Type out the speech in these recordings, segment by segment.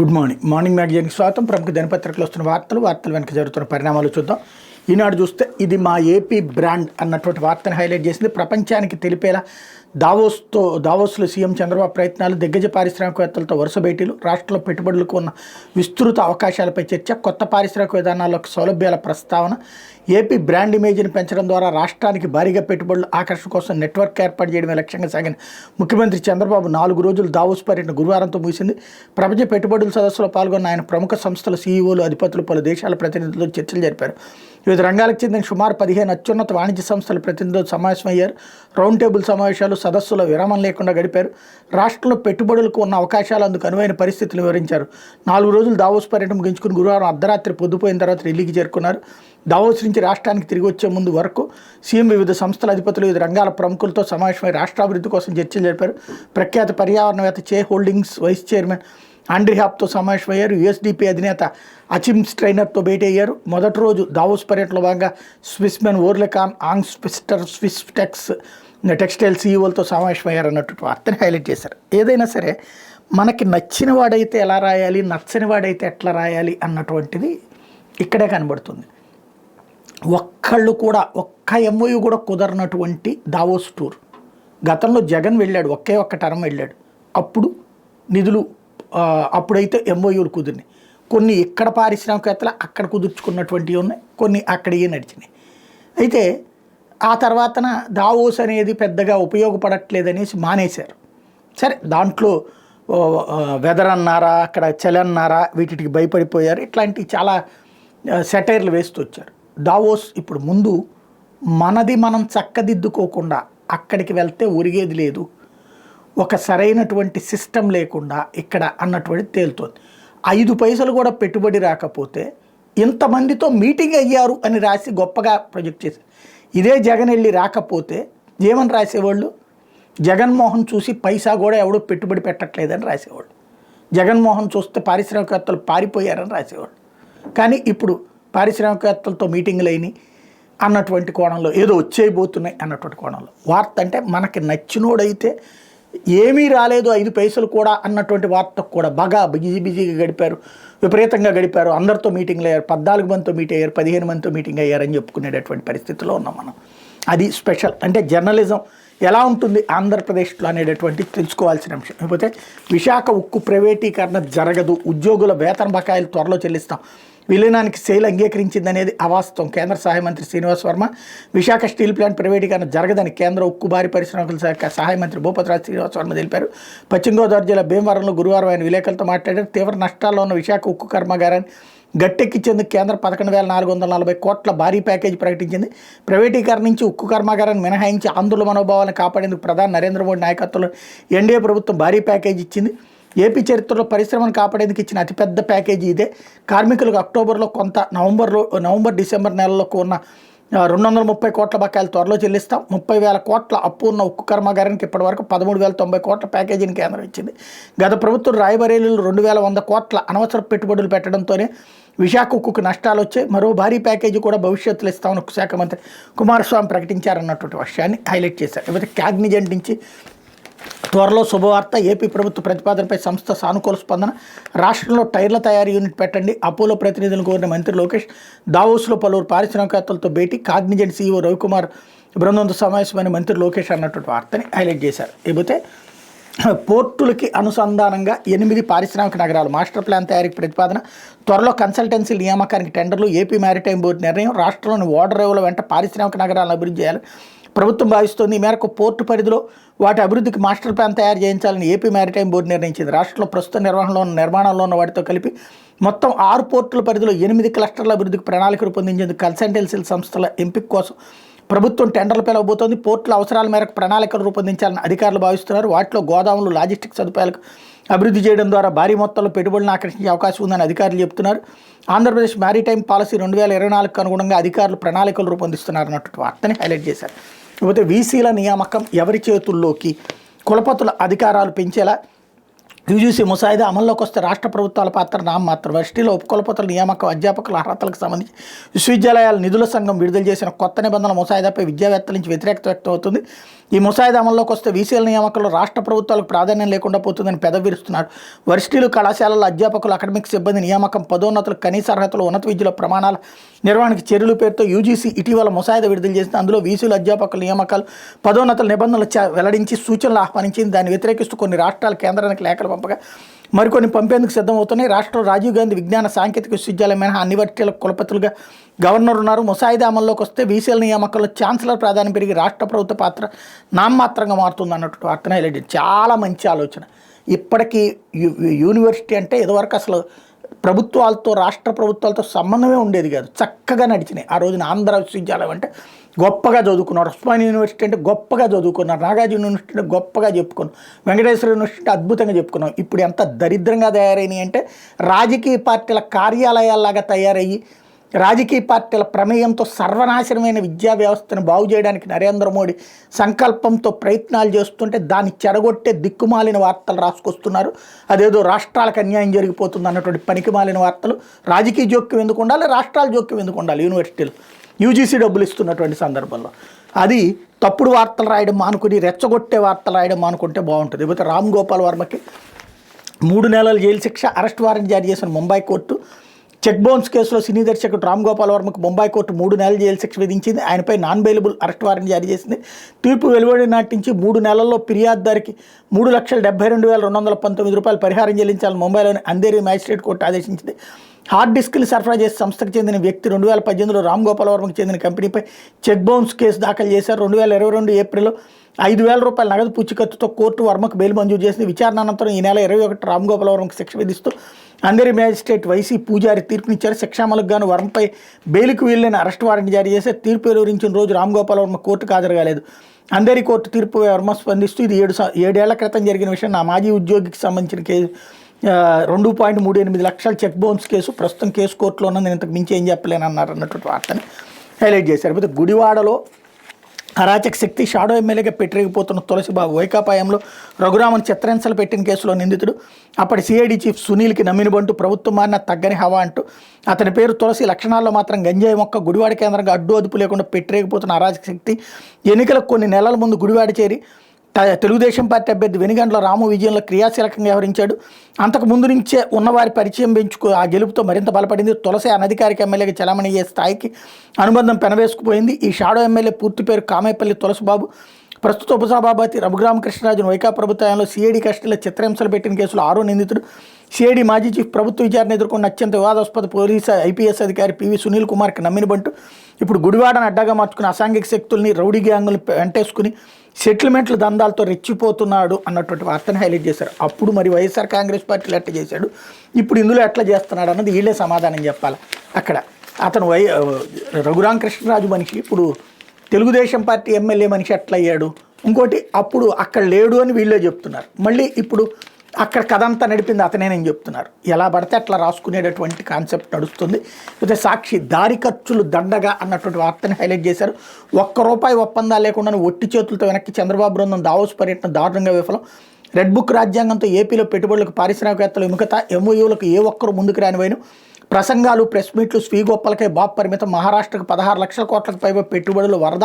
Good morning. Morning మ్యాగజైన్కి స్వాగతం. ప్రముఖ దినపత్రికలు వస్తున్న వార్తలు వెనక జరుగుతున్న పరిణామాలు చూద్దాం. ఈనాడు చూస్తే ఇది మా ఏపీ బ్రాండ్ అన్నటువంటి వార్తను హైలైట్ చేసింది. ప్రపంచానికి తెలిపేలా దావోస్లో సీఎం చంద్రబాబు ప్రయత్నాలు, దిగ్గజ పారిశ్రామికవేత్తలతో వరుస భేటీలు, రాష్ట్రంలో పెట్టుబడులకు ఉన్న విస్తృత అవకాశాలపై చర్చ, కొత్త పారిశ్రామిక విధానాలకు సౌలభ్యాల ప్రస్తావన, ఏపీ బ్రాండ్ ఇమేజ్ని పెంచడం ద్వారా రాష్ట్రానికి భారీగా పెట్టుబడుల ఆకర్షణ కోసం నెట్వర్క్ ఏర్పాటు చేయడమే లక్ష్యంగా సాగిన ముఖ్యమంత్రి చంద్రబాబు 4 రోజులు దావోస్ పర్యటన గురువారంతో ముగిసింది. ప్రపంచ పెట్టుబడుల సదస్సులో పాల్గొన్న ఆయన ప్రముఖ సంస్థల సీఈఓలు, అధిపతులు, పలు దేశాల ప్రతినిధులతో చర్చలు జరిపారు. వివిధ రంగాలకు చెందిన సుమారు 15 అత్యున్నత వాణిజ్య సంస్థల ప్రతినిధులు సమావేశమయ్యారు. రౌండ్ టేబుల్ సమావేశాలు, సదస్సులో విరామం లేకుండా గడిపారు. రాష్ట్రంలో పెట్టుబడులకు ఉన్న అవకాశాలు, అందుకు అనువైన పరిస్థితులు వివరించారు. 4 రోజులు దావోస్ పర్యటన ముగించుకుని గురువారం అర్ధరాత్రి పొద్దుపోయిన తర్వాత ఢిల్లీకి చేరుకున్నారు. దావోస్ నుంచి రాష్ట్రానికి తిరిగి వచ్చే ముందు వరకు సీఎం వివిధ సంస్థల అధిపతులు, వివిధ రంగాల ప్రముఖులతో సమావేశమై రాష్ట్రాభివృద్ధి కోసం చర్చలు జరిపారు. ప్రఖ్యాత పర్యావరణవేత్త చే హోల్డింగ్స్ వైస్ చైర్మన్ ఆండ్రీ హాప్తో సమావేశమయ్యారు. యూఎస్డీపీ అధినేత అచిమ్ స్ట్రైనర్తో భేటీ అయ్యారు. మొదటి రోజు దావోస్ పర్యటనలో భాగంగా స్విస్మెన్ ఓర్లెకాన్, ఆంగ్స్ పిస్టర్, స్విస్ టెక్స్టైల్ సీఈఓలతో సమావేశమయ్యారు అన్నట్టు వార్తని హైలైట్ చేశారు. ఏదైనా సరే మనకి నచ్చిన వాడైతే ఎలా రాయాలి, నచ్చని వాడైతే ఎట్లా రాయాలి అన్నటువంటిది ఇక్కడే కనబడుతుంది. ఒక్క ఎంఓయూ కూడా కుదరనటువంటి దావోస్ టూర్. గతంలో జగన్ వెళ్ళాడు, ఒక్క టర్మ్ వెళ్ళాడు. అప్పుడు నిధులు అప్పుడైతే ఎంఓయూలు కుదిరినాయి. కొన్ని ఇక్కడ పారిశ్రామికవేత్తలు అక్కడ కుదుర్చుకున్నటువంటివి ఉన్నాయి, కొన్ని అక్కడియే నడిచినాయి. అయితే ఆ తర్వాతన దావోస్ అనేది పెద్దగా ఉపయోగపడట్లేదనేసి మానేశారు. సరే, దాంట్లో వెదర్ అన్నారా, అక్కడ చలి అన్నారా, వీటికి భయపడిపోయారు. ఇట్లాంటివి చాలా సెటైర్లు వేస్తూ వచ్చారు. దావోస్ ఇప్పుడు ముందు మనది మనం చక్కదిద్దుకోకుండా అక్కడికి వెళ్తే ఒరిగేది లేదు, ఒక సరైనటువంటి సిస్టమ్ లేకుండా ఇక్కడ అన్నటువంటి తేలుతోంది. 5 పైసలు కూడా పెట్టుబడి రాకపోతే ఇంతమందితో మీటింగ్ అయ్యారు అని రాసి గొప్పగా ప్రొజెక్ట్ చేశారు. ఇదే జగన్ వెళ్ళి రాకపోతే ఏమని రాసేవాళ్ళు? జగన్మోహన్ చూసి పైసా కూడా ఎవడో పెట్టుబడి పెట్టట్లేదని రాసేవాళ్ళు. జగన్మోహన్ చూస్తే పారిశ్రామికవేత్తలు పారిపోయారని రాసేవాళ్ళు. కానీ ఇప్పుడు పారిశ్రామికవేత్తలతో మీటింగ్లు అయినాయి అన్నటువంటి కోణంలో, ఏదో వచ్చేయబోతున్నాయి అన్నటువంటి కోణంలో వార్త. అంటే మనకి నచ్చినోడైతే ఏమీ రాలేదు 5 పైసలు కూడా అన్నటువంటి వార్తకు కూడా బాగా బిజీగా గడిపారు, విపరీతంగా గడిపారు. అందరితో మీటింగ్లు అయ్యారు, 14 మందితో మీట్ అయ్యారు, 15 మందితో మీటింగ్ అయ్యారని చెప్పుకునేటటువంటి పరిస్థితిలో ఉన్నాం మనం. అది స్పెషల్. అంటే జర్నలిజం ఎలా ఉంటుంది ఆంధ్రప్రదేశ్లో అనేటటువంటి తెలుసుకోవాల్సిన అంశం. లేకపోతే విశాఖ ఉక్కు ప్రైవేటీకరణ జరగదు, ఉద్యోగుల వేతన బకాయిలు త్వరలో చెల్లిస్తాం, విలీనానికి సెయిల్ అంగీకరించిందనేది అవాస్తవం. కేంద్ర సహాయ మంత్రి శ్రీనివాస్ వర్మ. విశాఖ స్టీల్ ప్లాంట్ ప్రైవేటీకరణ జరగదని కేంద్ర ఉక్కు భారీ పరిశ్రమల శాఖ సహాయ మంత్రి భూపతిరాజు శ్రీనివాస్ వర్మ తెలిపారు. పశ్చిమ గోదావరి జిల్లా భీమవరంలో గురువారం ఆయన విలేకరులతో మాట్లాడారు. తీవ్ర నష్టాల్లో ఉన్న విశాఖ ఉక్కు కర్మాగారాన్ని గట్టెక్కించేందుకు కేంద్రం 11,440 కోట్ల భారీ ప్యాకేజీ ప్రకటించింది. ప్రైవేటీకరణ నుంచి ఉక్కు కర్మాగారాన్ని మినహాయించి ఆందోళన మనోభావాలను కాపాడేందుకు ప్రధాని నరేంద్ర మోడీ నాయకత్వంలో ఎన్డీఏ ప్రభుత్వం భారీ ప్యాకేజీ ఇచ్చింది. ఏపీ చరిత్రలో పరిశ్రమను కాపాడేందుకు ఇచ్చిన అతిపెద్ద ప్యాకేజీ ఇదే. కార్మికులకు అక్టోబర్లో కొంత, నవంబర్ డిసెంబర్ నెలలకు ఉన్న 230 కోట్ల బకాయిలు త్వరలో చెల్లిస్తాం. 30,000 కోట్ల అప్పు ఉన్న ఉక్కు కర్మాగారానికి ఇప్పటివరకు 13,090 కోట్ల ప్యాకేజీని కేంద్రం ఇచ్చింది. గత ప్రభుత్వం రాయబరేలీలో 2,100 కోట్ల అనవసర పెట్టుబడులు పెట్టడంతోనే విశాఖ ఉక్కుకు నష్టాలు వచ్చాయి. మరో భారీ ప్యాకేజీ కూడా భవిష్యత్తులో ఇస్తామని ఉక్కు శాఖ మంత్రి కుమారస్వామి ప్రకటించారన్నటువంటి విషయాన్ని హైలైట్ చేశారు. లేకపోతే కాగ్నిజెంట్ నుంచి త్వరలో శుభవార్త. ఏపీ ప్రభుత్వ ప్రతిపాదనపై సంస్థ సానుకూల స్పందన. రాష్ట్రంలో టైర్ల తయారీ యూనిట్ పెట్టండి, అపోలో ప్రతినిధులను కోరిన మంత్రి లోకేష్. దావోస్లో పలువురు పారిశ్రామికవేత్తలతో భేటీ. కాగ్నిజెంట్ సీఈఓ రవికుమార్ బృందంతో సమావేశమైన మంత్రి లోకేష్ అన్నటువంటి వార్తని హైలైట్ చేశారు. లేకపోతే పోర్టులకి అనుసంధానంగా 8 పారిశ్రామిక నగరాలు మాస్టర్ ప్లాన్ తయారీకి ప్రతిపాదన. త్వరలో కన్సల్టెన్సీ నియామకానికి టెండర్లు. ఏపీ మ్యారిటైమ్ బోర్డు నిర్ణయం. రాష్ట్రంలోని ఓడర్ రేవుల వెంట పారిశ్రామిక నగరాలను అభివృద్ధి చేయాలి ప్రభుత్వం భావిస్తోంది. ఈ మేరకు పోర్టు పరిధిలో వాటి అభివృద్ధికి మాస్టర్ ప్లాన్ తయారు చేయించాలని ఏపీ మ్యారిటైమ్ బోర్డు నిర్ణయించింది. రాష్ట్రంలో ప్రస్తుత నిర్మాణంలో ఉన్న వాటితో కలిపి మొత్తం 6 పోర్టుల పరిధిలో 8 క్లస్టర్ల అభివృద్ధికి ప్రణాళిక రూపొందించేందుకు కన్సల్టెన్సీ సంస్థల ఎంపిక కోసం ప్రభుత్వం టెండర్లు పిలవబోతోంది. పోర్టుల అవసరాల మేరకు ప్రణాళికలు రూపొందించాలని అధికారులు భావిస్తున్నారు. వాటిలో గోదాములు, లాజిస్టిక్ సదుపాయాలకు అభివృద్ధి చేయడం ద్వారా భారీ మొత్తంలో పెట్టుబడులను ఆకర్షించే అవకాశం ఉందని అధికారులు చెబుతున్నారు. ఆంధ్రప్రదేశ్ మ్యారిటైమ్ పాలసీ 2024కు అనుగుణంగా అధికారులు ప్రణాళికలు రూపొందిస్తున్నారు అన్నట్టు వార్తని హైలైట్ చేశారు. లేకపోతే వీసీల నియామకం ఎవరి చేతుల్లోకి, కులపతుల అధికారాలు పెంచేలా యూజీసీ ముసాయిదా అమల్లోకి వస్తే రాష్ట్ర ప్రభుత్వాల పాత్ర నామమాత్రం. వర్సిటీలో ఉపకులపతుల నియామకం, అధ్యాపకుల అర్హతలకు సంబంధించి విశ్వవిద్యాలయాల నిధుల సంఘం విడుదల చేసిన కొత్త నిబంధనల ముసాయిదాపై విద్యావేత్తల నుంచి వ్యతిరేకత వ్యక్తం అవుతుంది. ఈ ముసాయిదా అమల్లోకి వస్తే వీసీల నియామకంలో రాష్ట్ర ప్రభుత్వాలకు ప్రాధాన్యం లేకుండా పోతుందని పెదవిరుస్తున్నారు. వర్సిటీలు, కళాశాలల అధ్యాపకులు, అకాడమిక్ సిబ్బంది నియామకం, పదోన్నతులు, కనీస అర్హతలు, ఉన్నత విద్యలో ప్రమాణాల నిర్వహణకి చర్యల పేరుతో యూజీసీ ఇటీవల ముసాయిదా విడుదల చేసింది. అందులో వీసీలు, అధ్యాపకుల నియామకాలు, పదోన్నతుల నిబంధనలు వెల్లడించి సూచనలు ఆహ్వానించింది. దాన్ని వ్యతిరేకిస్తూ కొన్ని రాష్ట్రాలు కేంద్రానికి లేఖలు పంపగా మరికొన్ని పంపేందుకు సిద్ధమవుతున్నాయి. రాష్ట్రంలో రాజీవ్ గాంధీ విజ్ఞాన సాంకేతిక విశ్వవిద్యాలయం మినహా అన్ని వర్సిటీలకు కులపతులుగా గవర్నర్ ఉన్నారు. ముసాయిదా అమల్లోకి వస్తే వీసీల నియామకంలో ఛాన్సలర్ ప్రాధాన్యం పెరిగి రాష్ట్ర ప్రభుత్వ పాత్ర నామమాత్రంగా మారుతుంది అన్నట్టు వార్తను హైలైట్. చాలా మంచి ఆలోచన. ఇప్పటికీ యూనివర్సిటీ అంటే ఇదివరకు అసలు ప్రభుత్వాలతో, రాష్ట్ర ప్రభుత్వాలతో సంబంధమే ఉండేది కాదు, చక్కగా నడిచినాయి. ఆ రోజున ఆంధ్ర విశ్వవిద్యాలయం అంటే గొప్పగా చదువుకున్నారు, ఉస్మానియా యూనివర్సిటీ అంటే గొప్పగా చదువుకున్నారు, నాగార్జున యూనివర్సిటీ అంటే గొప్పగా చెప్పుకున్నాం, వెంకటేశ్వర యూనివర్సిటీ అద్భుతంగా చెప్పుకున్నాం. ఇప్పుడు ఎంత దరిద్రంగా తయారైనాయి అంటే రాజకీయ పార్టీల కార్యాలయాల్లాగా తయారయ్యి రాజకీయ పార్టీల ప్రమేయంతో సర్వనాశనమైన విద్యా వ్యవస్థను బాగు చేయడానికి నరేంద్ర మోడీ సంకల్పంతో ప్రయత్నాలు చేస్తుంటే దాన్ని చెడగొట్టే దిక్కుమాలిన వార్తలు రాసుకొస్తున్నారు. అదేదో రాష్ట్రాలకు అన్యాయం జరిగిపోతుంది అన్నటువంటి పనికిమాలిన వార్తలు. రాజకీయ జోక్యం ఎందుకు ఉండాలి, రాష్ట్రాల జోక్యం ఎందుకు ఉండాలి? యూనివర్సిటీలు యూజీసీ డబ్బులు ఇస్తున్నటువంటి సందర్భంలో అది తప్పుడు వార్తలు రాయడం మానుకుని రెచ్చగొట్టే వార్తలు రాయడం మానుకుంటే బాగుంటుంది. లేకపోతే రామ్ గోపాల్ వర్మకి 3 నెలల జైలు శిక్ష, అరెస్ట్ వారెంట్ జారీ చేసిన ముంబై కోర్టు. చెక్ బౌన్స్ కేసులో సినీ దర్శకుడు రామ్ గోపాల్ వర్మకు ముంబై కోర్టు 3 నెలల జైలు శిక్ష విధించింది. ఆయనపై నాన్ బెయిలబుల్ అరెస్ట్ వారెంట్ జారీ చేసింది. తీర్పు వెలువడిన నాటి నుంచి 3 నెలల్లో ఫిర్యాదుదారికి ₹3,72,219 పరిహారం చెల్లించాలని ముంబైలోని అంధేరి మ్యాజిస్ట్రేట్ కోర్టు ఆదేశించింది. హార్డ్ డిస్క్లు సరఫరా చేసే సంస్థకు చెందిన వ్యక్తి 2018లో రామ్ గోపాల్ వర్మకు చెందిన కంపెనీపై చెక్ బౌన్స్ కేసు దాఖలు చేశారు. 2022 ఏప్రిల్లో ₹5,000 నగదు పూచికత్తుతో కోర్టు వర్మకు బెయిల్ మంజూరు చేసింది. విచారణ అనంతరం ఈ నెల 21 రామ్ గోపాల్ వర్మకు శిక్ష విధిస్తూ అంధేరి మ్యాజిస్ట్రేట్ వైసీ పూజారి తీర్పునిచ్చారు. శిక్షామలకు గాను వర్మపై బెయిల్కు వీళ్ళని అరెస్ట్ వారెంట్ జారీ చేసి తీర్పు వెలువరించిన రోజు రామ్ గోపాల్ వర్మ కోర్టుకు హాజరు కాలేదు. అంధేరి కోర్టు తీర్పు వర్మ స్పందిస్తూ ఇది 7 ఏళ్ల క్రితం జరిగిన విషయం, నా మాజీ ఉద్యోగికి సంబంధించిన కేసు 2.38 లక్షల చెక్ బౌన్స్ కేసు, ప్రస్తుతం కేసు కోర్టులో ఉన్నది, నేను ఇంతకు మించి ఏం చెప్పలేను అన్నారు అన్నటువంటి వార్తని హైలైట్ చేశారు. అయితే గుడివాడలో అరాచక శక్తి షాడో ఎమ్మెల్యేగా పెట్టిరేగిపోతున్న తులసిబాబు వైకాపాయంలో రఘురామన్ చిత్రహింసలు పెట్టిన కేసులో నిందితుడు. అప్పటి సిఐడి చీఫ్ సునీల్కి నమ్మిన బంటూ ప్రభుత్వం మారిన తగ్గని హవా అంటూ అతని పేరు తులసి, లక్షణాల్లో మాత్రం గంజాయి మొక్క. గుడివాడ కేంద్రంగా అడ్డు అదుపు లేకుండా పెట్టిరేగిపోతున్న అరాచక శక్తి ఎన్నికలకు కొన్ని నెలల ముందు గుడివాడ చేరి తెలుగుదేశం పార్టీ అభ్యర్థి వెనుగండ్ల రాము విజయంలో క్రియాశీలకంగా వ్యవహరించాడు. అంతకు ముందు నుంచే ఉన్నవారి పరిచయం పెంచుకు ఆ గెలుపుతో మరింత బలపడింది. తులసి అనధికారిక ఎమ్మెల్యేగా చలామణి అయ్యే స్థాయికి అనుబంధం పెనవేసుకుపోయింది. ఈ షాడో ఎమ్మెల్యే పూర్తి పేరు కామేపల్లి తులసిబాబు. ప్రస్తుత ఉపసభాపతి రఘురామకృష్ణరాజును వైకాపా ప్రభుత్వంలో సిఐడి కస్టడీలో చిత్రహింసలు పెట్టిన కేసులో 6వ నిందితుడు. సిఐడి మాజీ చీఫ్ ప్రభుత్వ విచారణ ఎదుర్కొన్న అత్యంత వివాదాస్పద పోలీసు ఐపీఎస్ అధికారి పివి సునీల్ కుమార్కి నమ్మిన బంటూ ఇప్పుడు గుడివాడను అడ్డాగా మార్చుకుని అసాంఘిక శక్తుల్ని, రౌడీ గ్యాంగులను వెంటేసుకుని సెటిల్మెంట్ల దందాలతో రెచ్చిపోతున్నాడు అన్నటువంటి వార్తను హైలైట్ చేశారు. అప్పుడు మరి వైఎస్ఆర్ కాంగ్రెస్ పార్టీలు ఎట్లా చేశాడు, ఇప్పుడు ఇందులో ఎట్లా చేస్తున్నాడు అన్నది వీళ్ళే సమాధానం చెప్పాలి. అక్కడ అతను రఘురామకృష్ణరాజు మనిషి ఇప్పుడు తెలుగుదేశం పార్టీ ఎమ్మెల్యే మనిషి ఎట్లా అయ్యాడు, ఇంకోటి అప్పుడు అక్కడ లేడు అని వీళ్ళే చెప్తున్నారు. మళ్ళీ ఇప్పుడు అక్కడ కథ అంతా నడిపింది అతనేనని చెప్తున్నారు. ఎలా పడితే అట్లా రాసుకునేటటువంటి కాన్సెప్ట్ నడుస్తుంది. అయితే సాక్షి దారి ఖర్చులు దండగా అన్నటువంటి వార్తని హైలైట్ చేశారు. ₹1 ఒప్పందాలు లేకుండా ఒట్టి చేతులతో వెనక్కి చంద్రబాబు బృందం దావోస్ పర్యటన దారుణంగా విఫలం. రెడ్ బుక్ రాజ్యాంగంతో ఏపీలో పెట్టుబడులకు, పారిశ్రామికవేత్తలు విముఖత, ఎంఓయూలకు ఏ ఒక్కరు ముందుకు రానివైన ప్రసంగాలు, ప్రెస్ మీట్లు, స్వీగొప్పలకే బాబు పరిమితం. మహారాష్ట్రకు 16 లక్షల కోట్లకు పైగా పెట్టుబడులు వరద.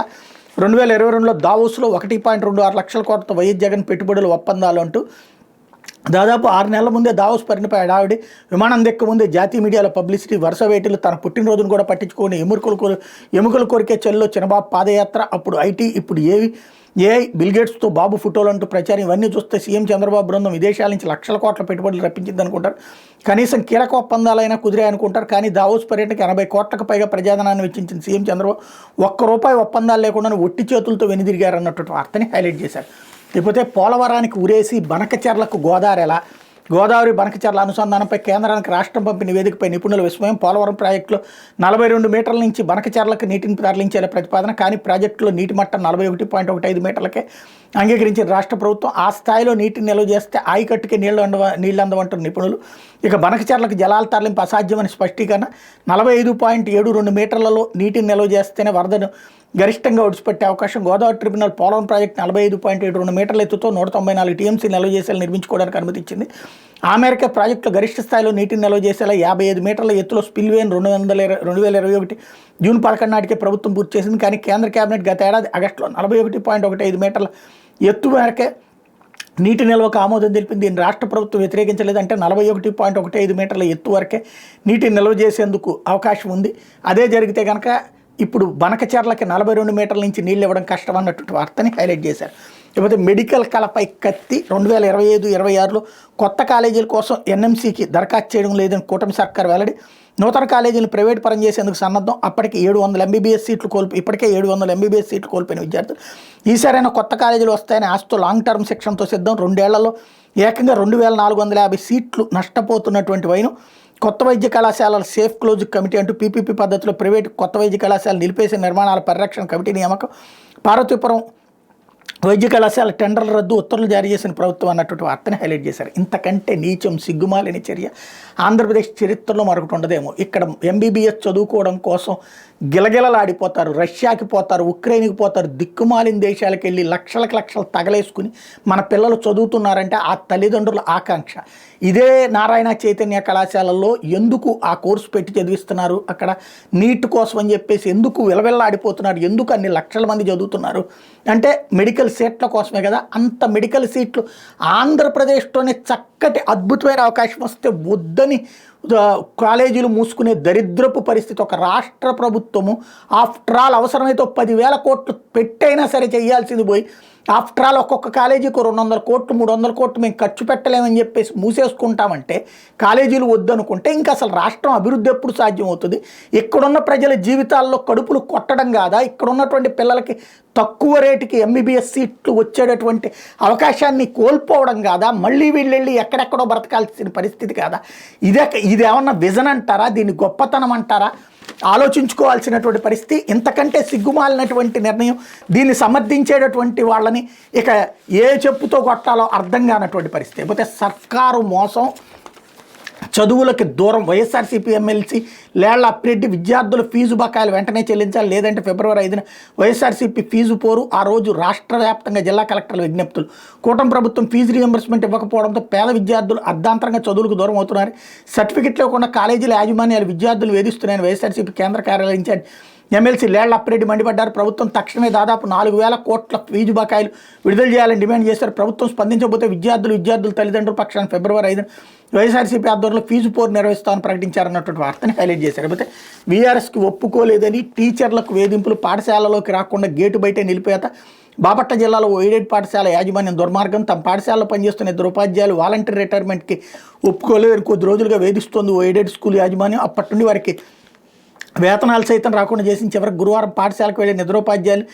2022లో దావోస్లో 1.26 లక్షల కోట్లతో వైఎస్ జగన్ పెట్టుబడులు ఒప్పందాలు అంటూ దాదాపు 6 నెలల ముందే దావోస్ పరిణిపై హడావిడి. విమానం దెక్క ముందే జాతీయ మీడియాలో పబ్లిసిటీ, వరుస వేటలు, తన పుట్టినరోజును కూడా పట్టించుకొని ఎముకలు కొరికే చెల్లో చిన్నబాబు పాదయాత్ర, అప్పుడు ఐటీ, ఇప్పుడు ఏఐ, బిల్గేట్స్తో బాబు ఫోటోలు అంటూ ప్రచారం. ఇవన్నీ చూస్తే సీఎం చంద్రబాబు బృందం విదేశాల నుంచి లక్షల కోట్ల పెట్టుబడులు రప్పించింది అనుకుంటారు. కనీసం కీలక ఒప్పందాలైనా కుదిరే అనుకుంటారు. కానీ దావోస్ పర్యటనకి 80 కోట్లకు పైగా ప్రజాధనాన్ని వెచ్చించిన సీఎం చంద్రబాబు ₹1 ఒప్పందాలు లేకుండా ఒట్టి చేతులతో వెనుదిరిగారు అన్నటువంటి వార్తని హైలైట్ చేశారు. లేకపోతే పోలవరానికి ఉరేసి బనకచెర్లకు గోదావరి బనకచెర్ల అనుసంధానంపై కేంద్రానికి రాష్ట్రం పంపిన నివేదికపై నిపుణుల విస్మయం. పోలవరం ప్రాజెక్టులో 42 మీటర్ల నుంచి బనకచెర్లకు నీటిని తరలించేలా ప్రతిపాదన, కానీ ప్రాజెక్టులో నీటి మట్టం 41.15 మీటర్లకే అంగీకరించిన రాష్ట్ర ప్రభుత్వం. ఆ స్థాయిలో నీటిని నిల్వ చేస్తే ఆయకట్టుకే నీళ్ళు అందవంటున్న నిపుణులు. ఇక బనకచెర్లకు జలాల తరలింపు అసాధ్యమని స్పష్టీకరణ. 45.72 మీటర్లలో నీటిని నిల్వ చేస్తేనే వరదను గరిష్టంగా ఒడిచిపెట్టే అవకాశం. గోదావరి ట్రిబ్యునల్ పోలవరం ప్రాజెక్టు 45.72 మీటర్ల ఎత్తుతో 194 టీఎంసీ నిల్వ చేసేలా నిర్మించుకోవడానికి అనుమతించింది. ఆ మేరకే ప్రాజెక్టులో గరిష్ట స్థాయిలో నీటిని నిల్వ చేసేలా 55 మీటర్ల ఎత్తులో స్పిల్వేను 2021 జూన్ 11 నాటికే ప్రభుత్వం పూర్తి చేసింది. కానీ కేంద్ర కేబినెట్ గత ఏడాది ఆగస్టులో 41.15 మీటర్ల ఎత్తు మేరకే నీటి నిల్వకు ఆమోదం తెలిపింది. దీన్ని రాష్ట్ర ప్రభుత్వం వ్యతిరేకించలేదు. అంటే 41.15 మీటర్ల ఎత్తు వరకే నీటిని నిల్వ చేసేందుకు అవకాశం ఉంది. అదే జరిగితే కనుక ఇప్పుడు బనకచెర్లకి 42 మీటర్ల నుంచి నీళ్ళు ఇవ్వడం కష్టం అన్నటువంటి వార్తని హైలైట్ చేశారు. లేకపోతే మెడికల్ కళపై కత్తి 2025-26లో కొత్త కాలేజీల కోసం ఎన్ఎంసీకి దరఖాస్తు చేయడం లేదని కూటమి సర్కార్ వెల్లడి. నూతన కాలేజీలను ప్రైవేట్ పరం చేసేందుకు సన్నద్ధం. అప్పటికి 700 ఎంబీబీఎస్ సీట్లు ఇప్పటికే 700 ఎంబీబీఎస్ సీట్లు కోల్పోయిన విద్యార్థులు ఈసారైనా కొత్త కాలేజీలు వస్తాయని ఆశతో లాంగ్ టర్మ్ శిక్షణతో సిద్ధం. 2 ఏళ్లలో ఏకంగా 2450 సీట్లు నష్టపోతున్నటువంటి వైను కొత్త వైద్య కళాశాలల సేఫ్ క్లోజ్ కమిటీ అంటూ పీపీపీ పద్ధతిలో ప్రైవేటు కొత్త వైద్య కళాశాల నిలిపేసిన నిర్మాణాల పరిరక్షణ కమిటీ నియామకం. పార్వతీపురం వైద్య కళాశాల టెండర్ల రద్దు ఉత్తర్వులు జారీ చేసిన ప్రభుత్వం అన్నటువంటి వార్తని హైలైట్ చేశారు. ఇంతకంటే నీచం సిగ్గుమాలిన చర్య ఆంధ్రప్రదేశ్ చరిత్రలో మరొకటి ఉండదేమో. ఇక్కడ ఎంబీబీఎస్ చదువుకోవడం కోసం గిలగిలలాడిపోతారు, రష్యాకి పోతారు, ఉక్రెయిన్కి పోతారు, దిక్కుమాలిన దేశాలకు వెళ్ళి లక్షలు తగలేసుకుని మన పిల్లలు చదువుతున్నారంటే ఆ తల్లిదండ్రుల ఆకాంక్ష. ఇదే నారాయణ చైతన్య కళాశాలల్లో ఎందుకు ఆ కోర్సు పెట్టి చదివిస్తున్నారు, అక్కడ నీట్ కోసం అని చెప్పేసి ఎందుకు విలవిల్లాడిపోతున్నారు, ఎందుకు అన్ని లక్షల మంది చదువుతున్నారు అంటే మెడికల్ సీట్ల కోసమే కదా. అంత మెడికల్ సీట్లు ఆంధ్రప్రదేశ్లోనే చక్కటి అద్భుతమైన అవకాశం వస్తే వద్దని కాలేజీలు మూసుకునే దరిద్రపు పరిస్థితి ఒక రాష్ట్ర ప్రభుత్వము ఆఫ్టర్ ఆల్ అవసరమైతే 10,000 కోట్లు పెట్టైనా సరే చేయాల్సింది పోయి ఆఫ్టర్ ఆల్ ఒక్కొక్క కాలేజీకి 200 కోట్లు 300 కోట్లు మేము ఖర్చు పెట్టలేమని చెప్పేసి మూసేసుకుంటామంటే కాలేజీలు వద్దనుకుంటే ఇంకా అసలు రాష్ట్రం అభివృద్ధి ఎప్పుడు సాధ్యం అవుతుంది? ఇక్కడున్న ప్రజల జీవితాల్లో కడుపులు కొట్టడం కాదా? ఇక్కడ ఉన్నటువంటి పిల్లలకి తక్కువ రేటుకి ఎంబీబీఎస్ సీట్లు వచ్చేటటువంటి అవకాశాన్ని కోల్పోవడం కాదా? మళ్ళీ వీళ్ళెళ్ళి ఎక్కడెక్కడో బ్రతకాల్సిన పరిస్థితి కాదా? ఇదేమన్నా విజన్ అంటారా? దీన్ని గొప్పతనం అంటారా? ఆలోచించుకోవాల్సినటువంటి పరిస్థితి. ఇంతకంటే సిగ్గుమాలినటువంటి నిర్ణయం. దీన్ని సమర్థించేటటువంటి వాళ్ళని ఇక ఏ చెప్పుతో కొట్టాలో అర్థం కానటువంటి పరిస్థితి. లేకపోతే సర్కారు మోసం, చదువులకి దూరం. వైఎస్ఆర్సీపీ ఎమ్మెల్సీ లేళ్ల అప్పిరెడ్డి విద్యార్థుల ఫీజు బకాయిలు వెంటనే చెల్లించాలి, లేదంటే ఫిబ్రవరి 5న వైఎస్ఆర్సీపీ ఫీజు పోరు. ఆ రోజు రాష్ట్ర వ్యాప్తంగా జిల్లా కలెక్టర్ల విజ్ఞప్తులు. కూటమి ప్రభుత్వం ఫీజు రీఎంబర్స్మెంట్ ఇవ్వకపోవడంతో పేద విద్యార్థులు అర్ధాంతరంగా చదువులకు దూరం అవుతున్నారు. సర్టిఫికెట్లు ఇవ్వకుండా కాలేజీల యాజమాన్యాలు విద్యార్థులు వేధిస్తున్నాయని వైఎస్ఆర్సీపీ కేంద్ర కార్యాలయం ఇన్ఛార్జ్ ఎమ్మెల్సీ లేళ్ల అప్పిరెడ్డి మండిపడ్డారు. ప్రభుత్వం తక్షణమే దాదాపు 4,000 కోట్ల ఫీజు బకాయిలు విడుదల చేయాలని డిమాండ్ చేశారు. ప్రభుత్వం స్పందించకపోతే విద్యార్థుల తల్లిదండ్రుల పక్షాన ఫిబ్రవరి 5న వైఎస్ఆర్సీపీ ఆధ్వర్యంలో ఫీజు పోరు నిర్వహిస్తామని ప్రకటించారన్నటువంటి వార్తని హైలైట్ చేశారు. అయితే వీఆర్ఎస్కి ఒప్పుకోలేదని టీచర్లకు వేధింపులు, పాఠశాలలోకి రాకుండా గేటు బయటే నిలిపేత. బాపట్ల జిల్లాలో ఎయిడెడ్ పాఠశాల యాజమాన్యం దుర్మార్గం. తమ పాఠశాలలో పనిచేస్తున్న 2 ఉపాధ్యాయులు వాలంటీర్ రిటైర్మెంట్కి ఒప్పుకోలేదని కొద్ది రోజులుగా వేధిస్తోంది ఎయిడెడ్ స్కూల్ యాజమాన్యం. అప్పటి నుండి వారికి వేతనాలు సైతం రాకుండా చేసిన చివరికి గురువారం పాఠశాలకు వెళ్ళే నిద్రోపాధ్యాయులు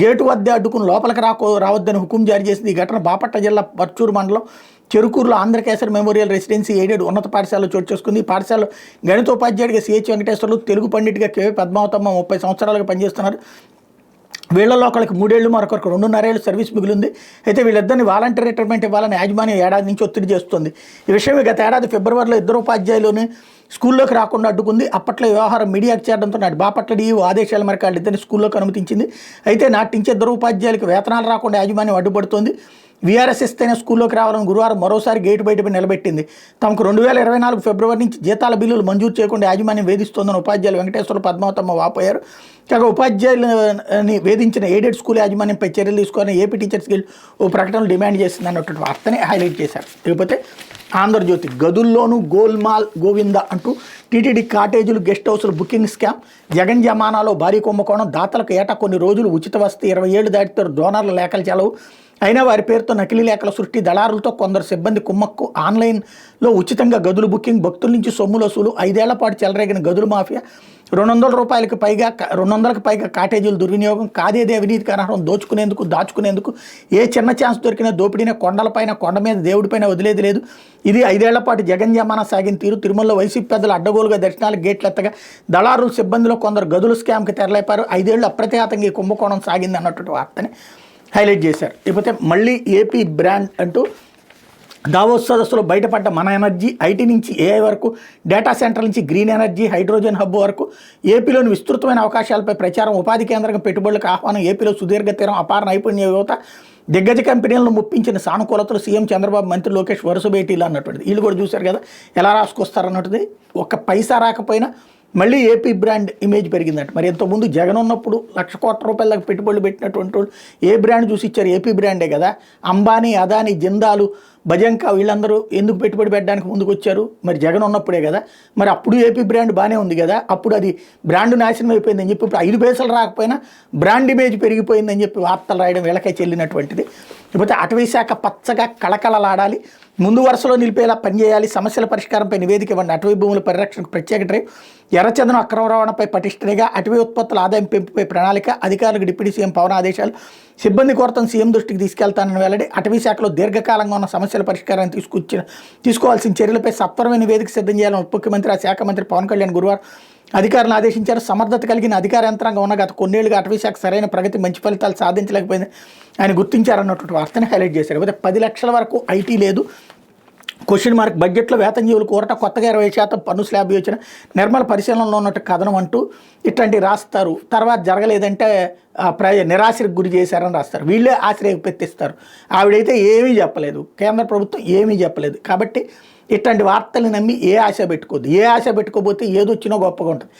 గేటు వద్ద అడ్డుకుని లోపలికి రావద్దని హుకుం జారీ చేసింది. ఈ ఘటన బాపట్ల జిల్లా పర్చూరు మండలం చెరుకూరులో ఆంధ్రకేసరి మెమోరియల్ రెసిడెన్సీ ఎయిడెడ్ ఉన్నత పాఠశాలలో చోటు చేసుకుంది. ఈ పాఠశాలలో గణితోపాధ్యాయుడిగా సిహెచ్ వెంకటేశ్వర్లు, తెలుగు పండిట్గా కేవీ పద్మావతమ్మ 30 సంవత్సరాలుగా పనిచేస్తున్నారు. వీళ్లలో ఒకరికి 3 ఏళ్ళు, మరొకరికి 2.5 ఏళ్ళు సర్వీస్ మిగిలింది. అయితే వీళ్ళిద్దరిని వాలంటీర్ రిటైర్మెంట్ ఇవ్వాలని యాజమాన్యం ఏడాది నుంచి ఒత్తిడి చేస్తుంది. ఈ విషయం గత ఏడాది ఫిబ్రవరిలో 2 ఉపాధ్యాయులని స్కూల్లోకి రాకుండా అడ్డుకుంది. అప్పట్లో వ్యవహారం మీడియాకు చేరడంతో నాటి బాపట్ల డీఈఓ ఆదేశాల మేరకు వాళ్ళిద్దరిని స్కూల్లోకి అనుమతించింది. అయితే నాటి నుంచి 2 ఉపాధ్యాయులకు వేతనాలు రాకుండా యాజమాన్యం అడ్డుపడుతోంది. వీఆర్ఎస్ ఇస్తేనే స్కూల్లోకి రావాలని గురువారం మరోసారి గేటు బయటపై నిలబెట్టింది. తమకు 2024 ఫిబ్రవరి నుంచి జీతాల బిల్లులు మంజూరు చేయకుండా యాజమాన్యం వేధిస్తోందని ఉపాధ్యాయులు వెంకటేశ్వర్లు, పద్మావతమ్మ వాపోయారు. కాగా ఉపాధ్యాయులని వేధించిన ఎయిడెడ్ స్కూల్ యాజమాన్యంపై చర్యలు తీసుకోవాలని ఏపీ టీచర్స్ గిల్డ్ ఓ ప్రకటనలు డిమాండ్ చేసింది అన్నటువంటి వార్తని హైలైట్ చేశారు. లేకపోతే ఆంధ్రజ్యోతి గదుల్లోనూ గోల్మాల్ గోవింద అంటూ టీటీడీ కాటేజీలు, గెస్ట్ హౌస్లు బుకింగ్ స్కామ్. జగన్ జమానాలో భారీ కుంభకోణం. దాతలకు ఏటా కొన్ని రోజులు ఉచిత వసతి, 20 ఏళ్లు దాటితే డోనర్ల లేఖలు చెలవు. అయినా వారి పేరుతో నకిలీ లేఖల సృష్టి, దళారులతో కొందరు సిబ్బంది కుమ్మక్కు. ఆన్లైన్లో ఉచితంగా గదులు బుకింగ్, భక్తుల నుంచి సొమ్ముల వసూలు. 5 ఏళ్ల పాటు చెలరేగిన గదులు మాఫియా. 200 పైగా కాటేజీలు దుర్వినియోగం. కాదేదే అవినీతికి అనర్హం. దాచుకునేందుకు ఏ చిన్న ఛాన్స్ దొరికినా దోపిడీనే. కొండలపైన, కొండ మీద దేవుడిపైన వదిలేది లేదు. ఇది 5 ఏళ్ల పాటు జగన్ జమానా సాగిన తీరు. తిరుమలలో వైసీపీ పెద్దలు అడ్డగోలుగా దర్శనాలకు గేట్లు ఎత్తగా దళారుల సిబ్బందిలో కొందరు గదుల స్కామ్కి తెరలేపారు. 5 ఏళ్లు అప్రతిహతంగా ఈ కుంభకోణం సాగింది అన్నటువంటి వార్తని హైలైట్ చేశారు. లేకపోతే మళ్ళీ ఏపీ బ్రాండ్ అంటూ దావోస్ సదస్సులో బయటపడ్డ మన ఎనర్జీ, ఐటీ నుంచి ఏఐ వరకు, డేటా సెంటర్ నుంచి గ్రీన్ ఎనర్జీ, హైడ్రోజన్ హబ్ వరకు ఏపీలోని విస్తృతమైన అవకాశాలపై ప్రచారం, ఉపాధి కేంద్రంగా పెట్టుబడులకు ఆహ్వానం, ఏపీలో సుదీర్ఘ తీరం, అపార నైపుణ్య యువత, దిగ్గజ కంపెనీలను ముప్పించిన సానుకూలతలు, సీఎం చంద్రబాబు, మంత్రి లోకేష్ వరుస భేటీలు అన్నటువంటిది. వీళ్ళు కూడా చూశారు కదా ఎలా రాసుకొస్తారన్నటువంటిది. ఒక్క పైసా రాకపోయినా మళ్ళీ ఏపీ బ్రాండ్ ఇమేజ్ పెరిగిందంట. మరి ఇంతకుముందు జగన్ ఉన్నప్పుడు 1,00,000 కోట్ల రూపాయల దాకా పెట్టుబడులు పెట్టినటువంటి వాళ్ళు ఏ బ్రాండ్ చూసి ఇచ్చారు? ఏపీ బ్రాండే కదా. అంబానీ, అదానీ, జిందాలు, భజంకా వీళ్ళందరూ ఎందుకు పెట్టుబడి పెట్టడానికి ముందుకు వచ్చారు? మరి జగన్ ఉన్నప్పుడే కదా. మరి అప్పుడు ఏపీ బ్రాండ్ బాగానే ఉంది కదా. అప్పుడు అది బ్రాండ్ నాశనం అయిపోయిందని చెప్పి ఇప్పుడు 5 పైసలు రాకపోయినా బ్రాండ్ ఇమేజ్ పెరిగిపోయిందని చెప్పి వార్తలు రాయడం వీళ్ళకే చెల్లినటువంటిది. లేకపోతే అటవీ శాఖ పచ్చగా కళకళలాడాలి, ముందు వరుసలో నిలిపేలా పనిచేయాలి, సమస్యల పరిష్కారంపై నివేదిక ఇవ్వండి, అటవీ భూముల పరిరక్షణకు ప్రత్యేక డ్రైవ్, ఎర్రచందనం అక్రమ రవాణాపై పటిష్టనిగా, అటవీ ఉత్పత్తుల ఆదాయం పెంపుపై ప్రణాళిక, అధికారులకు డిప్యూటీ సీఎం పవన్ ఆదేశాలు, సిబ్బంది కొరతను సీఎం దృష్టికి తీసుకెళ్తానని వెల్లడి, అటవీ శాఖలో దీర్ఘకాలంగా ఉన్న సమస్యల పరిష్కారాన్ని తీసుకోవాల్సిన చర్యలపై సత్వరమైన నివేదిక సిద్ధం చేయాలని ఉప ముఖ్యమంత్రి, ఆ శాఖ మంత్రి పవన్ కళ్యాణ్ గురువారం అధికారులను ఆదేశించారు. సమర్థత కలిగిన అధికార యంత్రాంగం ఉన్న గత కొన్నేళ్లుగా అటవీ శాఖ సరైన ప్రగతి, మంచి ఫలితాలు సాధించలేకపోయింది ఆయన గుర్తించారన్నటువంటి వార్తని హైలైట్ చేశారు. అయితే 10 లక్షల వరకు ఐటీ లేదు, క్వశ్చన్ మార్క్, బడ్జెట్లో వేతన జీవులు కోరట, కొత్తగా 20% పన్ను స్లాబ్ యోచన, నిర్మల పరిశీలనలో ఉన్నట్టు కథనం అంటూ ఇట్లాంటివి రాస్తారు. తర్వాత జరగలేదంటే నిరాశకు గురి చేశారని రాస్తారు. వీళ్ళే ఆశ్రయం పెట్టిస్తారు. ఆవిడైతే ఏమీ చెప్పలేదు, కేంద్ర ప్రభుత్వం ఏమీ చెప్పలేదు. కాబట్టి ఇట్లాంటి వార్తలు నమ్మి ఏ ఆశ పెట్టుకోవద్దు. ఏ ఆశ పెట్టుకోకపోతే ఏదొచ్చినా గొప్పగా ఉంటుంది.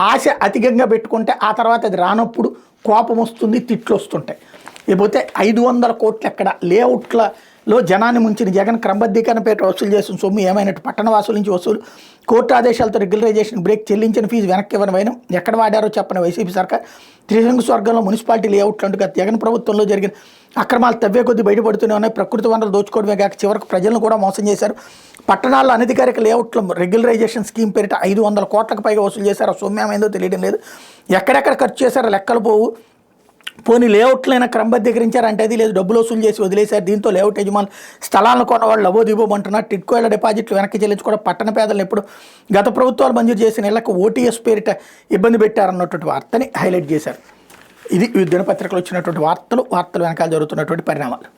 ఆశ అధికంగా పెట్టుకుంటే ఆ తర్వాత అది రానప్పుడు కోపం వస్తుంది, తిట్లు వస్తుంటాయి. లేకపోతే 500 కోట్లు ఎక్కడ లేఅవుట్లలో జనాన్ని ముంచిన జగన్ క్రమబద్ధీకరణ పేట వసూలు చేసిన సొమ్ము ఏమైనట్టు, పట్టణ వాసుల నుంచి వసూలు, కోర్టు ఆదేశాలతో రెగ్యులరైజేషన్ బ్రేక్, చెల్లించిన ఫీజు వెనక్కి ఇవ్వని వైనం, ఎక్కడ వాడారో చెప్పని వైసీపీ సర్కార్, త్రిశంకు స్వర్గంలో మున్సిపాలిటీ లేఅవుట్లు అంటూ గత జగన్ ప్రభుత్వంలో జరిగిన అక్రమాలు తవ్వే కొద్దీ బయటపడుతూనే ఉన్నాయి. ప్రకృతి వనరులు దోచుకోవడమే కాక చివరకు ప్రజలను కూడా మోసం చేశారు. పట్టణాల్లో అనధికారిక లేఅవుట్ల రెగ్యులరైజేషన్ స్కీమ్ పేరిట 500 కోట్లకు పైగా వసూలు చేశారు. సొమ్ము ఏమైందో తెలియడం లేదు. ఎక్కడెక్కడ ఖర్చు చేశారో లెక్కలు పోవు. పోనీ లేఅవుట్లైనా క్రమబద్ధీకరించారంటే అది లేదు, డబ్బులు వసూలు చేసి వదిలేశారు. దీంతో లేఅవుట్ యజమానులు స్థలాలను కొన్నవాళ్ళు లబోదిబోమంటున్నారు. టిడ్కోల డిపాజిట్లు వెనక్కి చెల్లించుకోవడం, పట్టణ పేదలను ఎప్పుడు గత ప్రభుత్వాలు మంజూరు చేసిన ఇళ్లకు ఓటీఎస్ పేరిట ఇబ్బంది పెట్టారన్నటువంటి వార్తని హైలైట్ చేశారు. ఇది దినపత్రికలు వచ్చినటువంటి వార్తలు వెనకాల జరుగుతున్నటువంటి పరిణామాలు.